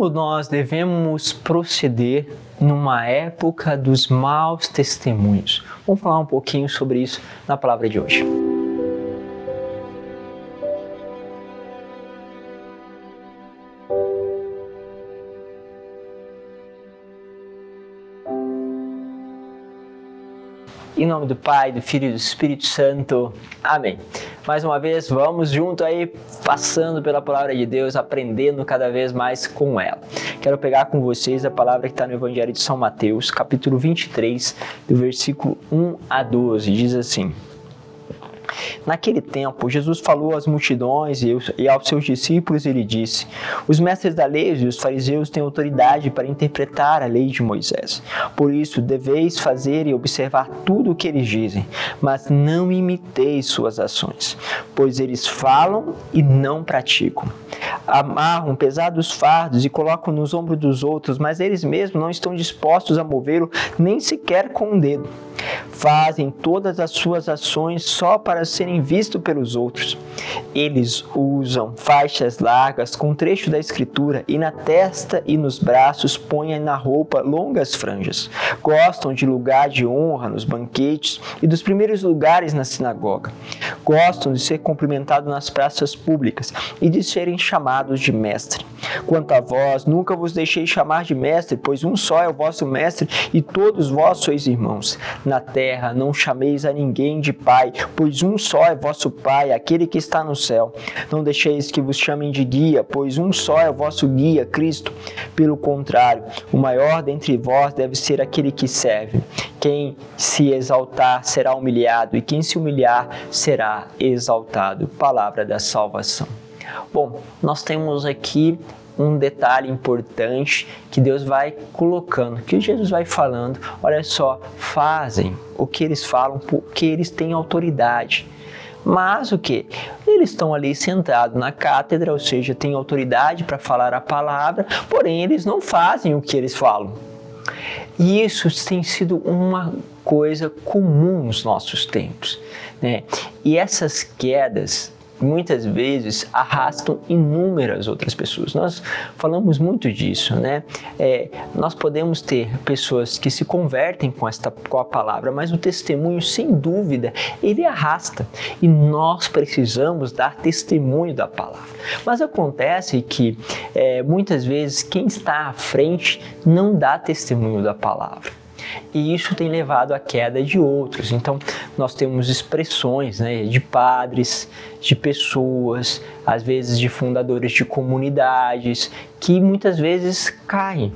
Como nós devemos proceder numa época dos maus testemunhos? Vamos falar um pouquinho sobre isso na palavra de hoje. Em nome do Pai, do Filho e do Espírito Santo. Amém. Mais uma vez, vamos junto aí, passando pela palavra de Deus, aprendendo cada vez mais com ela. Quero pegar com vocês a palavra que está no Evangelho de São Mateus, capítulo 23, do versículo 1 a 12. Diz assim: Naquele tempo, Jesus falou às multidões e aos seus discípulos, ele disse: Os mestres da lei e os fariseus têm autoridade para interpretar a lei de Moisés. Por isso, deveis fazer e observar tudo o que eles dizem, mas não imiteis suas ações, pois eles falam e não praticam. Amarram pesados fardos e colocam nos ombros dos outros, mas eles mesmos não estão dispostos a movê-lo nem sequer com um dedo. Fazem todas as suas ações só para serem vistos pelos outros. Eles usam faixas largas com trecho da Escritura e na testa e nos braços põem na roupa longas franjas. Gostam de lugar de honra nos banquetes e dos primeiros lugares na sinagoga. Gostam de ser cumprimentados nas praças públicas e de serem chamados de mestre. Quanto a vós, nunca vos deixei chamar de mestre, pois um só é o vosso mestre e todos vós sois irmãos. Na terra não chameis a ninguém de pai, pois um só é vosso Pai, aquele que está no céu. Não deixeis que vos chamem de guia, pois um só é o vosso guia, Cristo. Pelo contrário, o maior dentre vós deve ser aquele que serve. Quem se exaltar será humilhado, e quem se humilhar será exaltado. Palavra da salvação. Bom, nós temos aqui um detalhe importante que Deus vai colocando, que Jesus vai falando. Olha só, fazem o que eles falam porque eles têm autoridade. Mas o que? Eles estão ali sentados na cátedra, ou seja, têm autoridade para falar a palavra, porém eles não fazem o que eles falam. E isso tem sido uma coisa comum nos nossos tempos, né? E essas quedas muitas vezes arrastam inúmeras outras pessoas. Nós falamos muito disso, né? Nós podemos ter pessoas que se convertem com a palavra, mas o testemunho, sem dúvida, ele arrasta. E nós precisamos dar testemunho da palavra. Mas acontece que muitas vezes quem está à frente não dá testemunho da palavra. E isso tem levado à queda de outros. Então, nós temos expressões, né, de padres, de pessoas, às vezes de fundadores de comunidades, que muitas vezes caem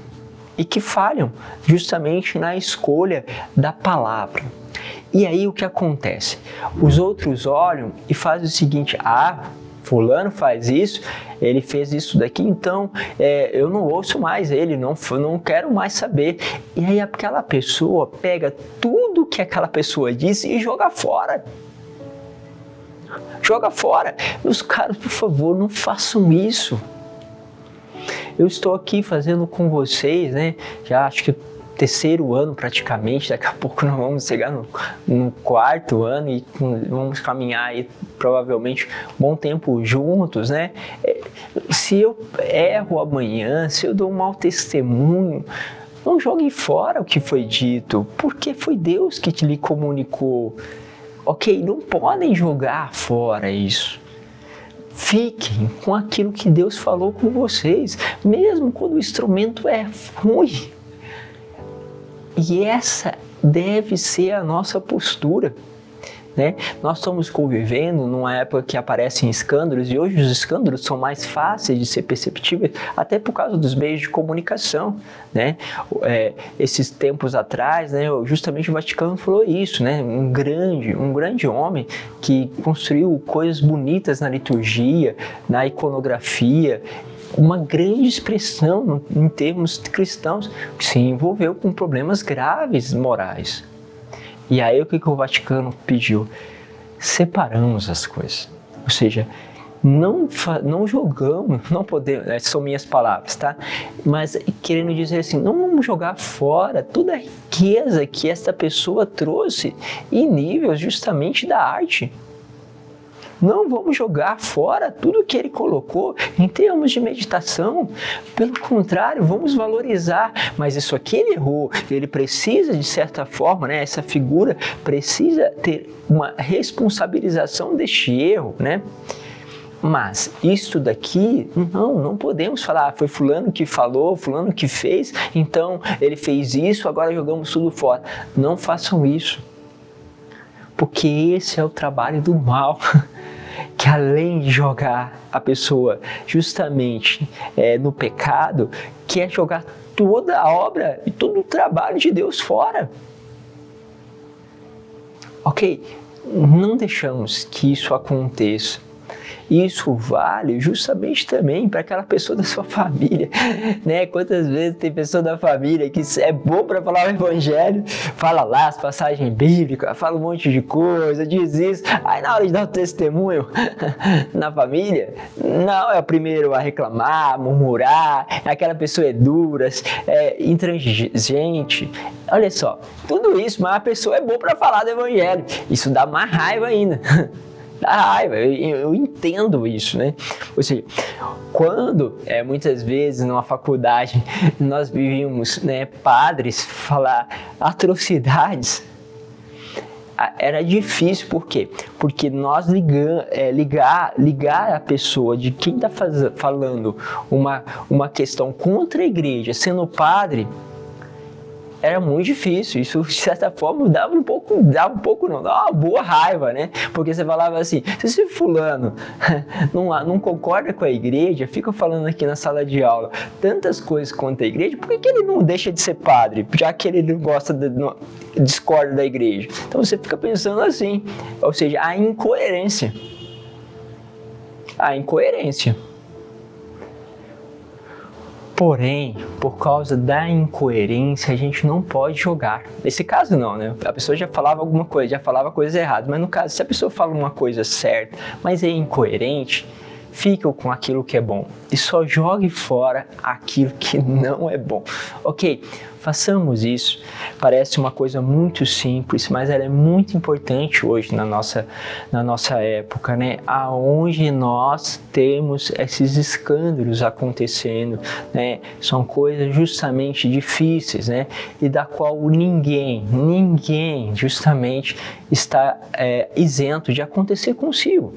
e que falham justamente na escolha da palavra. E aí o que acontece? Os outros olham e fazem o seguinte: fulano faz isso, ele fez isso daqui, então eu não ouço mais ele, não quero mais saber. E aí aquela pessoa pega tudo que aquela pessoa disse e joga fora. Joga fora. Meus caros, por favor, não façam isso. Eu estou aqui fazendo com vocês, né? Já acho que terceiro ano praticamente, daqui a pouco nós vamos chegar no quarto ano e vamos caminhar aí provavelmente um bom tempo juntos, né? Se eu erro amanhã, se eu dou um mau testemunho, não jogue fora o que foi dito, porque foi Deus que lhe comunicou. Ok? Não podem jogar fora isso. Fiquem com aquilo que Deus falou com vocês, mesmo quando o instrumento é ruim. E essa deve ser a nossa postura, né? Nós estamos convivendo numa época que aparecem escândalos, e hoje os escândalos são mais fáceis de ser perceptíveis, até por causa dos meios de comunicação, né? Esses tempos atrás, né, justamente o Vaticano falou isso, né? Um grande homem que construiu coisas bonitas na liturgia, na iconografia, uma grande expressão em termos cristãos, que se envolveu com problemas graves morais. E aí o que o Vaticano pediu? Separamos as coisas. Ou seja, não jogamos, não podemos, são minhas palavras, tá? Mas querendo dizer assim, não vamos jogar fora toda a riqueza que essa pessoa trouxe em nível justamente da arte. Não vamos jogar fora tudo que ele colocou em termos de meditação. Pelo contrário, vamos valorizar. Mas isso aqui ele errou. Ele precisa, de certa forma, né, essa figura precisa ter uma responsabilização deste erro, né? Mas isso daqui, não podemos falar, foi fulano que falou, fulano que fez, então ele fez isso, agora jogamos tudo fora. Não façam isso, porque esse é o trabalho do mal, que além de jogar a pessoa justamente no pecado, quer jogar toda a obra e todo o trabalho de Deus fora. Ok? Não deixamos que isso aconteça. Isso vale justamente também para aquela pessoa da sua família, né? Quantas vezes tem pessoa da família que é bom para falar o evangelho, fala lá as passagens bíblicas, fala um monte de coisa, diz isso, aí na hora de dar o testemunho na família, não, é o primeiro a reclamar, murmurar, aquela pessoa é dura, é intransigente. Olha só, tudo isso, mas a pessoa é boa para falar do evangelho, isso dá mais raiva ainda. Dá raiva, eu entendo isso, né? Ou seja, quando muitas vezes numa faculdade nós vivíamos, né, padres falar atrocidades, era difícil, por quê? Porque nós ligar a pessoa de quem está falando uma questão contra a igreja, sendo padre, era muito difícil. Isso, de certa forma, dava uma boa raiva, né? Porque você falava assim, se esse fulano não concorda com a igreja, fica falando aqui na sala de aula tantas coisas contra a igreja, por que ele não deixa de ser padre, já que ele não discorda da igreja? Então você fica pensando assim, ou seja, a incoerência. Porém, por causa da incoerência, a gente não pode jogar. Nesse caso não, né? A pessoa já falava alguma coisa, já falava coisa errada. Mas no caso, se a pessoa fala uma coisa certa, mas é incoerente, fica com aquilo que é bom. E só jogue fora aquilo que não é bom. Ok? Façamos isso. Parece uma coisa muito simples, mas ela é muito importante hoje na nossa época, né? Aonde nós temos esses escândalos acontecendo, né? São coisas justamente difíceis, né? E da qual ninguém justamente está isento de acontecer consigo.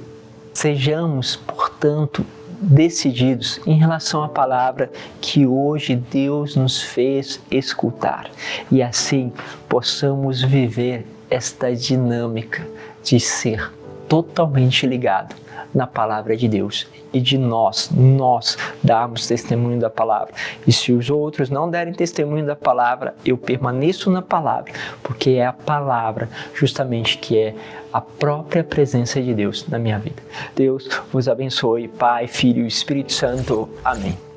Sejamos, portanto, decididos em relação à palavra que hoje Deus nos fez escutar e assim possamos viver esta dinâmica de ser totalmente ligado na palavra de Deus e de nós darmos testemunho da palavra. E se os outros não derem testemunho da palavra, eu permaneço na palavra, porque é a palavra justamente que é a própria presença de Deus na minha vida. Deus vos abençoe, Pai, Filho e Espírito Santo. Amém.